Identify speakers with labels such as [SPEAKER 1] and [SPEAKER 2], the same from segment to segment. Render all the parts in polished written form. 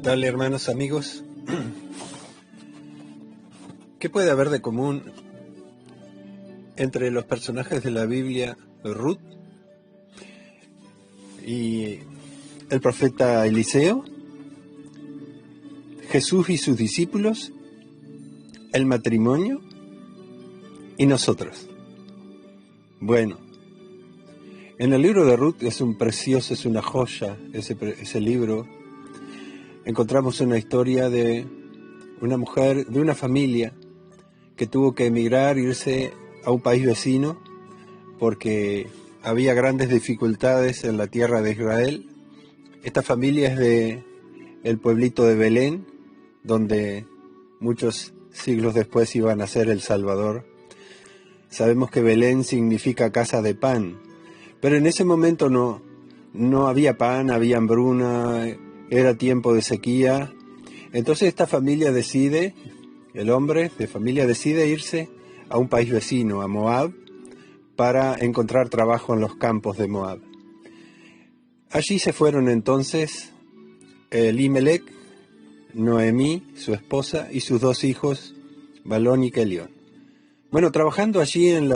[SPEAKER 1] tal, hermanos, amigos? ¿Qué puede haber de común entre los personajes de la Biblia, Ruth y el profeta Eliseo, Jesús y sus discípulos, el matrimonio y nosotros? Bueno, en el libro de Ruth es una joya ese libro. Encontramos una historia de una mujer, de una familia que tuvo que emigrar, irse a un país vecino porque había grandes dificultades en la tierra de Israel. Esta familia es de el pueblito de Belén, donde muchos siglos después iba a nacer el Salvador. Sabemos que Belén significa casa de pan, pero en ese momento no había pan, había hambruna, era tiempo de sequía. Entonces esta familia decide, el hombre de familia decide irse a un país vecino, a Moab, para encontrar trabajo en los campos de Moab. Allí se fueron entonces Elimelec, Noemí, su esposa, y sus dos hijos, Malón y Kelión. Bueno, trabajando allí en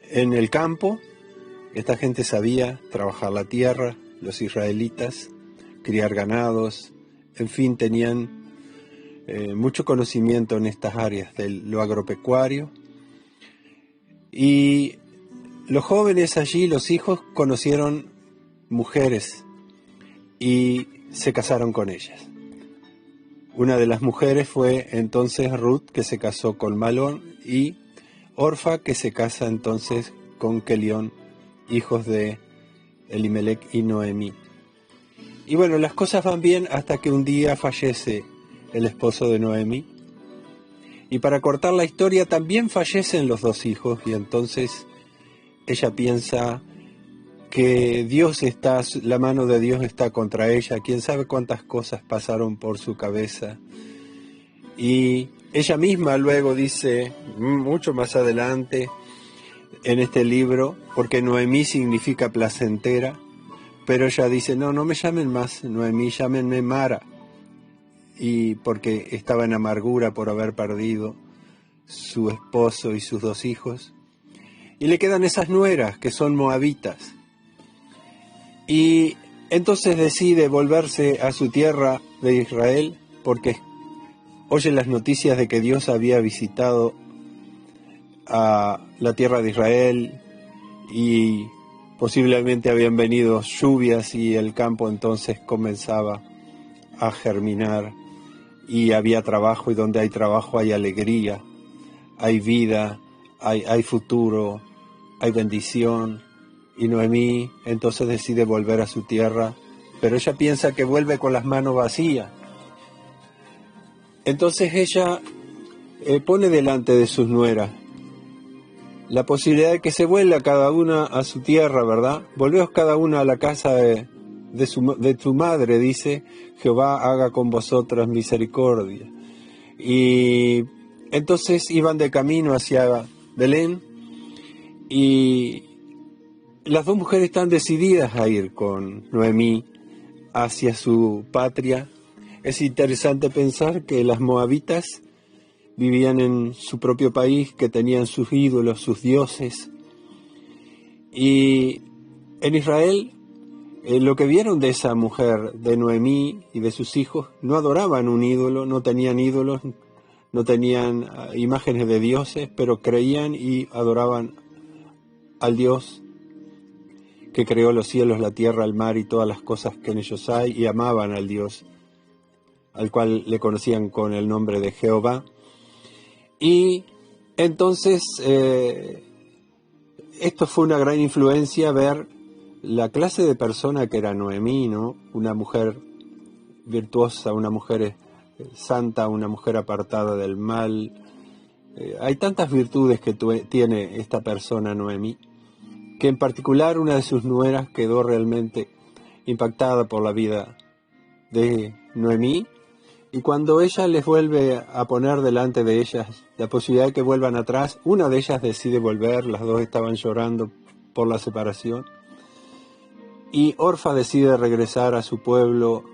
[SPEAKER 1] el campo, esta gente sabía trabajar la tierra, los israelitas, criar ganados, en fin, tenían mucho conocimiento en estas áreas de lo agropecuario. Y los jóvenes allí, los hijos, conocieron mujeres y se casaron con ellas. Una de las mujeres fue entonces Ruth, que se casó con Malón, y Orfa, que se casa entonces con Kelión, hijos de Elimelec y Noemí. Y bueno, las cosas van bien hasta que un día fallece el esposo de Noemí. Y para cortar la historia, también fallecen los dos hijos, y entonces ella piensa que la mano de Dios está contra ella. Quién sabe cuántas cosas pasaron por su cabeza. Y ella misma luego dice, mucho más adelante en este libro, porque Noemí significa placentera, pero ella dice, no me llamen más Noemí, llámenme Mara. Y porque estaba en amargura por haber perdido su esposo y sus dos hijos. Y le quedan esas nueras que son moabitas. Y entonces decide volverse a su tierra de Israel porque oye las noticias de que Dios había visitado a la tierra de Israel y posiblemente habían venido lluvias y el campo entonces comenzaba a germinar y había trabajo, y donde hay trabajo hay alegría, hay vida, hay futuro, hay bendición. Y Noemí entonces decide volver a su tierra, pero ella piensa que vuelve con las manos vacías. Entonces ella pone delante de sus nueras la posibilidad de que se vuelva cada una a su tierra, ¿verdad? Volveos cada una a la casa de tu madre, dice, Jehová haga con vosotras misericordia. Y entonces iban de camino hacia Belén, y las dos mujeres están decididas a ir con Noemí hacia su patria. Es interesante pensar que las moabitas vivían en su propio país, que tenían sus ídolos, sus dioses. Y en Israel, lo que vieron de esa mujer, de Noemí y de sus hijos, no adoraban un ídolo, no tenían ídolos, no tenían imágenes de dioses, pero creían y adoraban al Dios que creó los cielos, la tierra, el mar y todas las cosas que en ellos hay, y amaban al Dios, al cual le conocían con el nombre de Jehová. Y entonces esto fue una gran influencia, ver la clase de persona que era Noemí, ¿no? Una mujer virtuosa, una mujer santa, una mujer apartada del mal. Hay tantas virtudes que tiene esta persona Noemí, que en particular una de sus nueras quedó realmente impactada por la vida de Noemí, y cuando ella les vuelve a poner delante de ellas la posibilidad de que vuelvan atrás, una de ellas decide volver, las dos estaban llorando por la separación, y Orfa decide regresar a su pueblo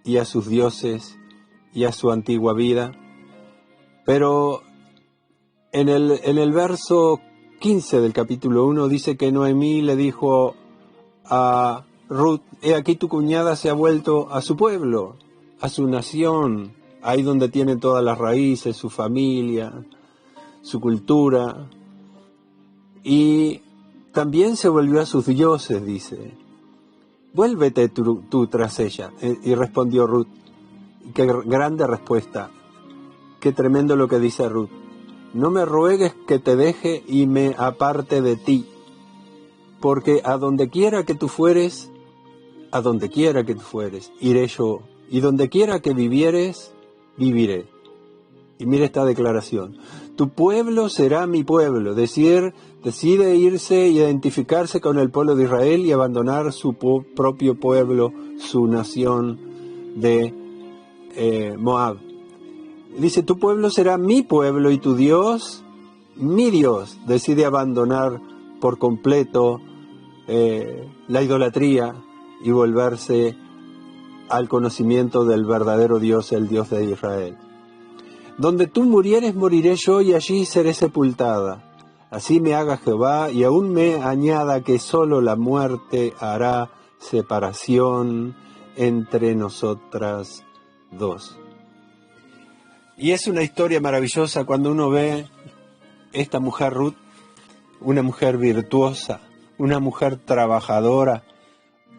[SPEAKER 1] y a sus dioses y a su antigua vida. Pero en el verso 15 del capítulo 1 dice que Noemí le dijo a Ruth: he aquí tu cuñada se ha vuelto a su pueblo, a su nación, ahí donde tiene todas las raíces, su familia, su cultura, y también se volvió a sus dioses, dice. Vuélvete tú tras ella. Y respondió Ruth. Qué grande respuesta, qué tremendo lo que dice Ruth. No me ruegues que te deje y me aparte de ti, porque a donde quiera que tú fueres, iré yo, y donde quiera que vivieres, viviré. Y mira esta declaración: tu pueblo será mi pueblo. Decide irse y identificarse con el pueblo de Israel y abandonar su propio pueblo, su nación de Moab. Dice: tu pueblo será mi pueblo y tu Dios, mi Dios. Decide abandonar por completo la idolatría y volverse al conocimiento del verdadero Dios, el Dios de Israel. Donde tú murieres, moriré yo, y allí seré sepultada. Así me haga Jehová, y aún me añada que solo la muerte hará separación entre nosotras dos. Y es una historia maravillosa cuando uno ve esta mujer Ruth, una mujer virtuosa, una mujer trabajadora.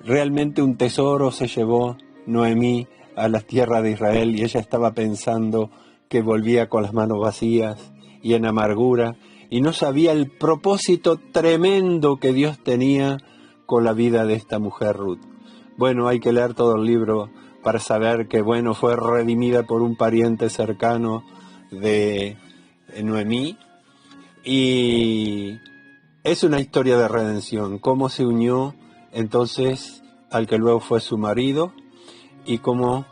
[SPEAKER 1] Realmente un tesoro se llevó Noemí a la tierra de Israel, y ella estaba pensando que volvía con las manos vacías y en amargura, y no sabía el propósito tremendo que Dios tenía con la vida de esta mujer Ruth. Bueno, hay que leer todo el libro para saber que, bueno, fue redimida por un pariente cercano de Noemí, y es una historia de redención, cómo se unió entonces al que luego fue su marido, y cómo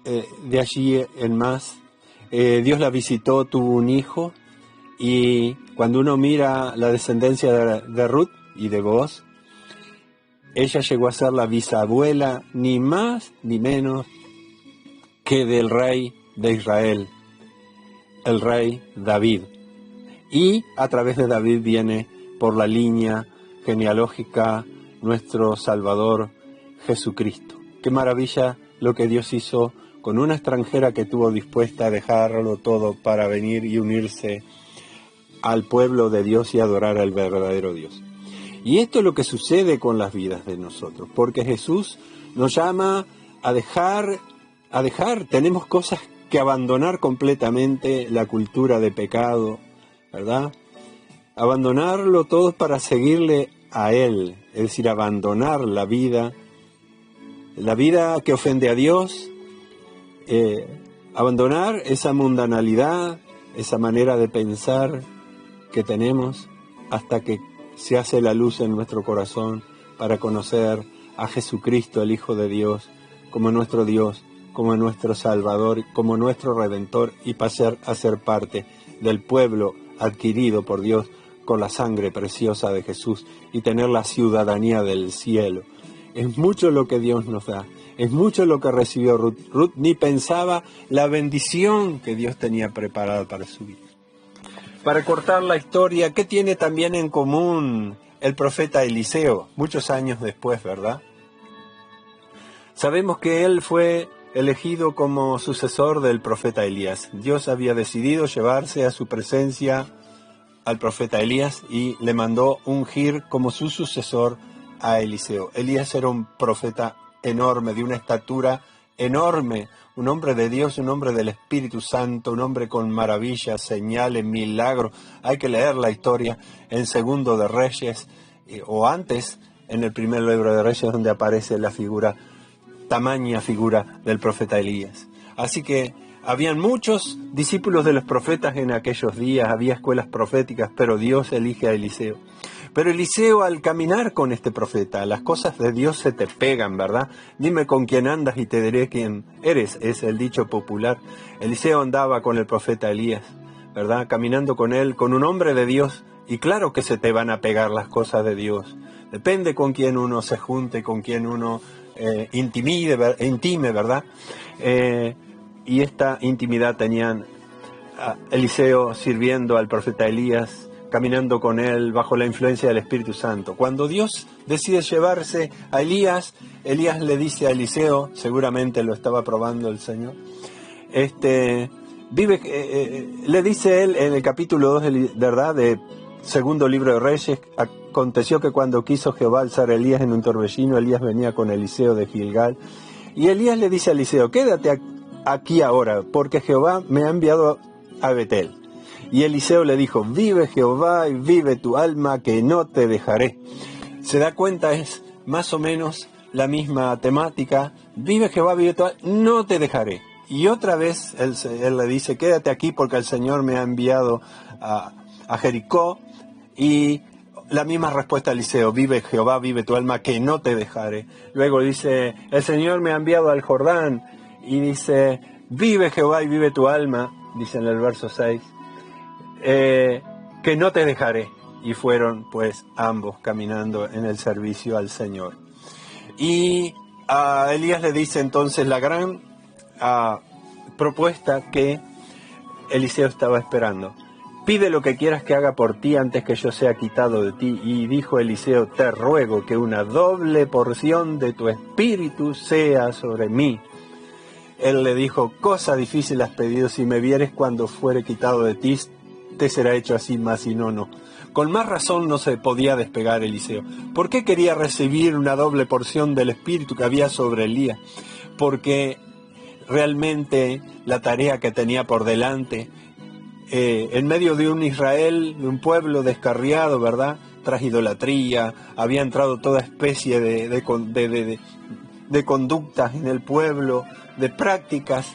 [SPEAKER 1] de allí en más Dios la visitó, tuvo un hijo, y cuando uno mira la descendencia de Ruth y de Booz, ella llegó a ser la bisabuela, ni más ni menos que del rey de Israel, el rey David. Y a través de David viene por la línea genealógica nuestro Salvador Jesucristo. Qué maravilla lo que Dios hizo con una extranjera que estuvo dispuesta a dejarlo todo para venir y unirse al pueblo de Dios y adorar al verdadero Dios. Y esto es lo que sucede con las vidas de nosotros, porque Jesús nos llama a dejar, tenemos cosas que abandonar completamente, la cultura de pecado, ¿verdad? Abandonarlo todo para seguirle a Él, es decir, abandonar la vida que ofende a Dios, abandonar esa mundanalidad, esa manera de pensar que tenemos, hasta que se hace la luz en nuestro corazón para conocer a Jesucristo, el Hijo de Dios, como nuestro Dios, como nuestro Salvador, como nuestro Redentor, y pasar a ser parte del pueblo adquirido por Dios con la sangre preciosa de Jesús y tener la ciudadanía del cielo. Es mucho lo que Dios nos da, es mucho lo que recibió Ruth. Ruth ni pensaba la bendición que Dios tenía preparada para su vida. Para cortar la historia, ¿qué tiene también en común el profeta Eliseo? Muchos años después, ¿verdad? Sabemos que él fue elegido como sucesor del profeta Elías. Dios había decidido llevarse a su presencia al profeta Elías y le mandó ungir como su sucesor a Eliseo. Elías era un profeta enorme, de una estatura enorme, un hombre de Dios, un hombre del Espíritu Santo, un hombre con maravillas, señales, milagros. Hay que leer la historia en Segundo de Reyes, o antes, en el primer libro de Reyes, donde aparece la tamaña figura del profeta Elías. Así que habían muchos discípulos de los profetas en aquellos días, había escuelas proféticas, pero Dios elige a Eliseo. Pero Eliseo, al caminar con este profeta, las cosas de Dios se te pegan, ¿verdad? Dime con quién andas y te diré quién eres, es el dicho popular. Eliseo andaba con el profeta Elías, ¿verdad? Caminando con él, con un hombre de Dios, y claro que se te van a pegar las cosas de Dios. Depende con quién uno se junte, con quién uno intime, ¿verdad? Y esta intimidad tenían a Eliseo sirviendo al profeta Elías, caminando con él bajo la influencia del Espíritu Santo. Cuando Dios decide llevarse a Elías, Elías le dice a Eliseo, seguramente lo estaba probando el Señor, le dice él en el capítulo 2, ¿verdad?, de segundo libro de Reyes: aconteció que cuando quiso Jehová alzar a Elías en un torbellino, Elías venía con Eliseo de Gilgal, y Elías le dice a Eliseo: quédate aquí ahora, porque Jehová me ha enviado a Betel. Y Eliseo le dijo: vive Jehová y vive tu alma, que no te dejaré. Se da cuenta, es más o menos la misma temática. Vive Jehová, vive tu alma, no te dejaré. Y otra vez él le dice: quédate aquí porque el Señor me ha enviado a Jericó. Y la misma respuesta a Eliseo: vive Jehová, vive tu alma, que no te dejaré. Luego dice: el Señor me ha enviado al Jordán. Y dice: vive Jehová y vive tu alma, dice en el verso 6, que no te dejaré. Y fueron pues ambos caminando en el servicio al Señor. Y a Elías le dice entonces la gran propuesta que Eliseo estaba esperando: pide lo que quieras que haga por ti antes que yo sea quitado de ti. Y dijo Eliseo: te ruego que una doble porción de tu espíritu sea sobre mí. Él le dijo: cosa difícil has pedido, si me vieres cuando fuere quitado de ti, te será hecho así, mas si no, no. Con más razón no se podía despegar Eliseo. ¿Por qué quería recibir una doble porción del espíritu que había sobre Elías? Porque realmente la tarea que tenía por delante, en medio de un Israel, de un pueblo descarriado, ¿verdad?, tras idolatría, había entrado toda especie de conductas en el pueblo, de prácticas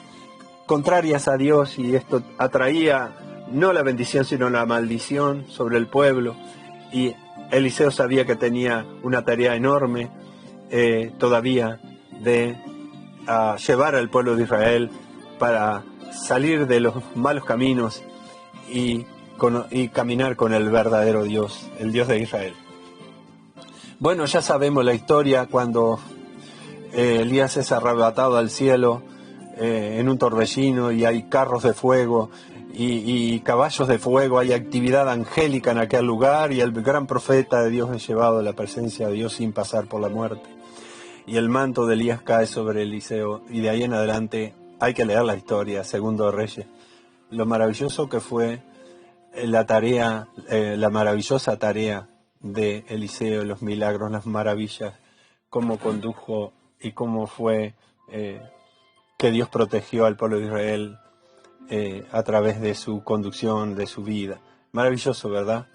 [SPEAKER 1] contrarias a Dios, y esto atraía no la bendición sino la maldición sobre el pueblo. Y Eliseo sabía que tenía una tarea enorme todavía de llevar al pueblo de Israel para salir de los malos caminos y caminar con el verdadero Dios, el Dios de Israel. Bueno, ya sabemos la historia cuando Elías es arrebatado al cielo en un torbellino, y hay carros de fuego y caballos de fuego, hay actividad angélica en aquel lugar, y el gran profeta de Dios es llevado a la presencia de Dios sin pasar por la muerte. Y el manto de Elías cae sobre Eliseo, y de ahí en adelante hay que leer la historia, segundo de Reyes. Lo maravilloso que fue la maravillosa tarea de Eliseo, los milagros, las maravillas, cómo condujo y cómo fue que Dios protegió al pueblo de Israel a través de su conducción, de su vida. Maravilloso, ¿verdad?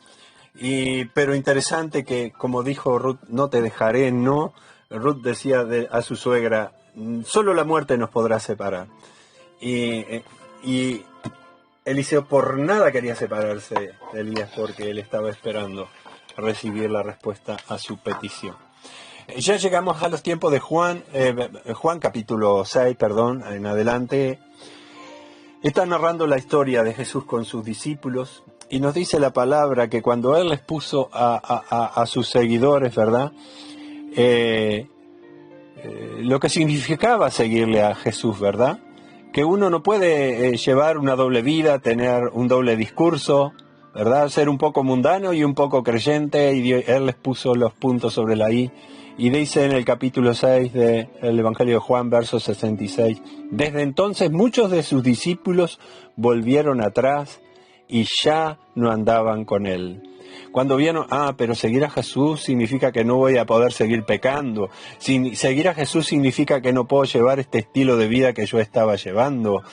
[SPEAKER 1] Pero interesante que, como dijo Ruth, no te dejaré, no. Ruth decía a su suegra: solo la muerte nos podrá separar. Y Eliseo por nada quería separarse de Elías, porque él estaba esperando recibir la respuesta a su petición. Ya llegamos a los tiempos de Juan capítulo 6, en adelante. Está narrando la historia de Jesús con sus discípulos, y nos dice la palabra que cuando Él les puso a sus seguidores, ¿verdad?, lo que significaba seguirle a Jesús, ¿verdad?, que uno no puede llevar una doble vida, tener un doble discurso, ¿verdad?, ser un poco mundano y un poco creyente, y Él les puso los puntos sobre la I. Y dice en el capítulo 6 del Evangelio de Juan, verso 66, desde entonces muchos de sus discípulos volvieron atrás y ya no andaban con Él. Cuando vieron, pero seguir a Jesús significa que no voy a poder seguir pecando. Seguir a Jesús significa que no puedo llevar este estilo de vida que yo estaba llevando.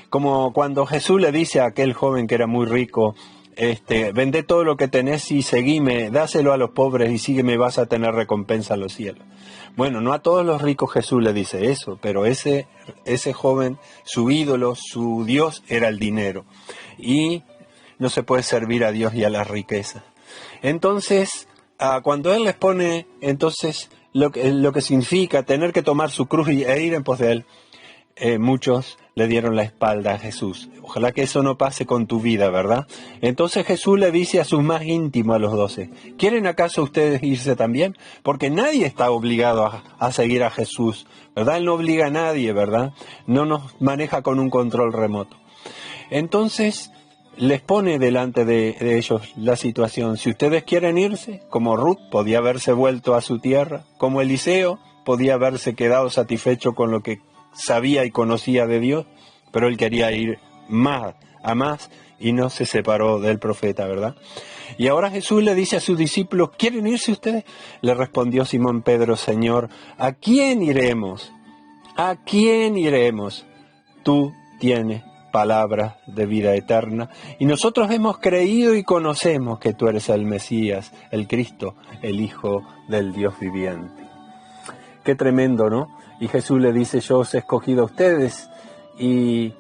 [SPEAKER 1] Como cuando Jesús le dice a aquel joven que era muy rico: vende todo lo que tenés y seguime, dáselo a los pobres y sígueme, vas a tener recompensa en los cielos. Bueno, no a todos los ricos Jesús le dice eso, pero ese joven, su ídolo, su Dios era el dinero. Y no se puede servir a Dios y a las riquezas. Entonces, cuando Él les pone lo que significa tener que tomar su cruz e ir en pos de Él, muchos le dieron la espalda a Jesús. Ojalá que eso no pase con tu vida, ¿verdad? Entonces Jesús le dice a sus más íntimos, a los 12, ¿quieren acaso ustedes irse también? Porque nadie está obligado a seguir a Jesús, ¿verdad? Él no obliga a nadie, ¿verdad? No nos maneja con un control remoto. Entonces les pone delante de ellos la situación. Si ustedes quieren irse, como Ruth podía haberse vuelto a su tierra, como Eliseo podía haberse quedado satisfecho con lo que sabía y conocía de Dios, pero él quería ir más a más y no se separó del profeta, ¿verdad? Y ahora Jesús le dice a sus discípulos, ¿quieren irse ustedes? Le respondió Simón Pedro, Señor, ¿a quién iremos? ¿A quién iremos? Tú tienes palabras de vida eterna, y nosotros hemos creído y conocemos que tú eres el Mesías, el Cristo, el Hijo del Dios viviente. Qué tremendo, ¿no? Y Jesús le dice, yo os he escogido a ustedes, y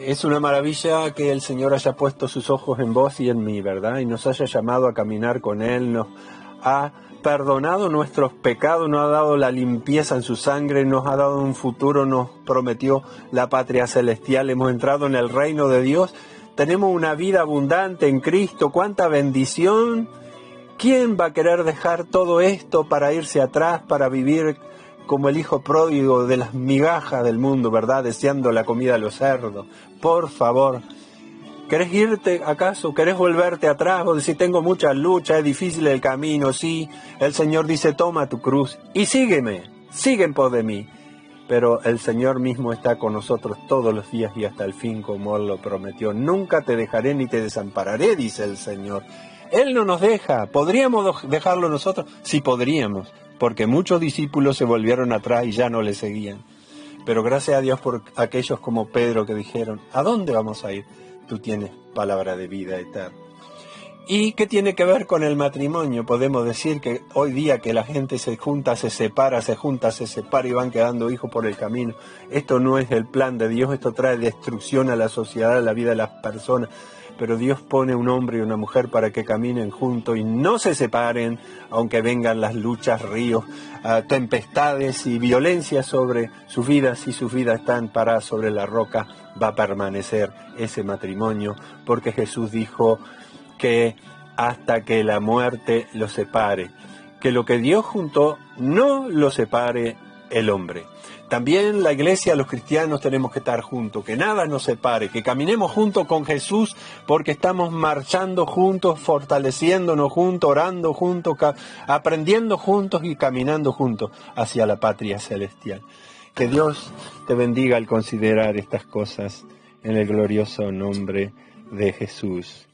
[SPEAKER 1] es una maravilla que el Señor haya puesto sus ojos en vos y en mí, ¿verdad? Y nos haya llamado a caminar con Él, nos ha perdonado nuestros pecados, nos ha dado la limpieza en su sangre, nos ha dado un futuro, nos prometió la patria celestial, hemos entrado en el reino de Dios, tenemos una vida abundante en Cristo, cuánta bendición. ¿Quién va a querer dejar todo esto para irse atrás, para vivir como el hijo pródigo de las migajas del mundo, ¿verdad? Deseando la comida de los cerdos. Por favor, ¿querés irte acaso? ¿Querés volverte atrás? O decir, tengo muchas luchas, es difícil el camino, sí. El Señor dice, toma tu cruz y sígueme, sigue en pos de mí. Pero el Señor mismo está con nosotros todos los días y hasta el fin, como Él lo prometió. Nunca te dejaré ni te desampararé, dice el Señor. Él no nos deja. ¿Podríamos dejarlo nosotros? Sí, podríamos, porque muchos discípulos se volvieron atrás y ya no le seguían. Pero gracias a Dios por aquellos como Pedro que dijeron, ¿a dónde vamos a ir? Tú tienes palabra de vida eterna. ¿Y qué tiene que ver con el matrimonio? Podemos decir que hoy día que la gente se junta, se separa, se junta, se separa y van quedando hijos por el camino. Esto no es el plan de Dios, esto trae destrucción a la sociedad, a la vida de las personas. Pero Dios pone un hombre y una mujer para que caminen juntos y no se separen, aunque vengan las luchas, ríos, tempestades y violencia sobre sus vidas. Si sus vidas están paradas sobre la roca, va a permanecer ese matrimonio, porque Jesús dijo que hasta que la muerte los separe, que lo que Dios juntó no lo separe el hombre. También la iglesia, los cristianos tenemos que estar juntos, que nada nos separe, que caminemos juntos con Jesús porque estamos marchando juntos, fortaleciéndonos juntos, orando juntos, aprendiendo juntos y caminando juntos hacia la patria celestial. Que Dios te bendiga al considerar estas cosas en el glorioso nombre de Jesús.